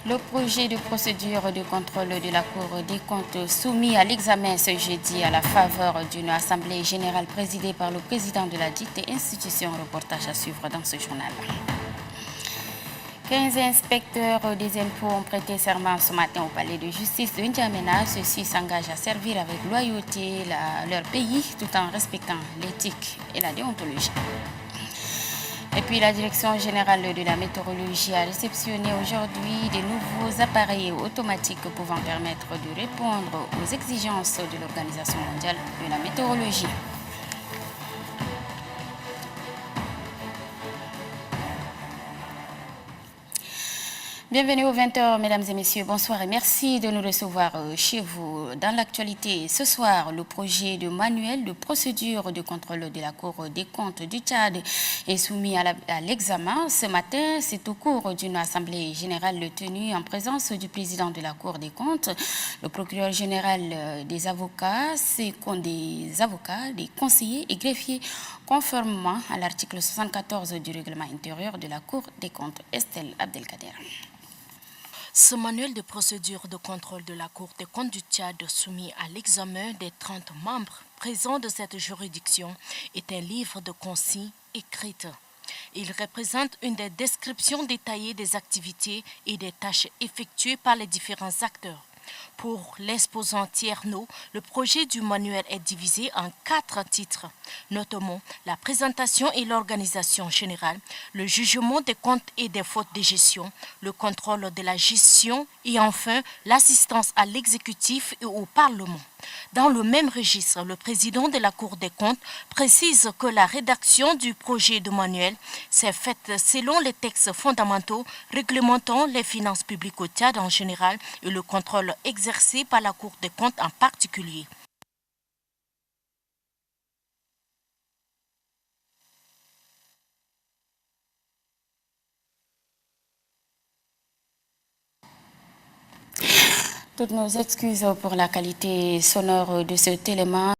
Le projet de procédure de contrôle de la Cour des comptes soumis à l'examen ce jeudi à la faveur d'une assemblée générale présidée par le président de la dite institution. Reportage à suivre dans ce journal. 15 inspecteurs des impôts ont prêté serment ce matin au palais de justice de N'Djamena. Ceux-ci s'engagent à servir avec loyauté leur pays tout en respectant l'éthique et la déontologie. Et puis la Direction générale de la météorologie a réceptionné aujourd'hui de nouveaux appareils automatiques pouvant permettre de répondre aux exigences de l'Organisation mondiale de la météorologie. Bienvenue aux 20h, mesdames et messieurs. Bonsoir et merci de nous recevoir chez vous. Dans l'actualité, ce soir, le projet de manuel de procédure de contrôle de la Cour des comptes du Tchad est soumis à l'examen. Ce matin, c'est au cours d'une assemblée générale tenue en présence du président de la Cour des comptes, le procureur général, des avocats, des conseillers et greffiers, conformément à l'article 74 du règlement intérieur de la Cour des comptes. Estelle Abdelkader. Ce manuel de procédure de contrôle de la Cour des comptes du Tchad soumis à l'examen des 30 membres présents de cette juridiction est un livre de consignes écrites. Il représente une des descriptions détaillées des activités et des tâches effectuées par les différents acteurs. Pour l'exposant Tierno, le projet du manuel est divisé en 4 titres, notamment la présentation et l'organisation générale, le jugement des comptes et des fautes de gestion, le contrôle de la gestion et enfin l'assistance à l'exécutif et au Parlement. Dans le même registre, le président de la Cour des comptes précise que la rédaction du projet de manuel s'est faite selon les textes fondamentaux réglementant les finances publiques au Tchad en général et le contrôle exercé par la Cour des comptes en particulier. Toutes nos excuses pour la qualité sonore de cet élément.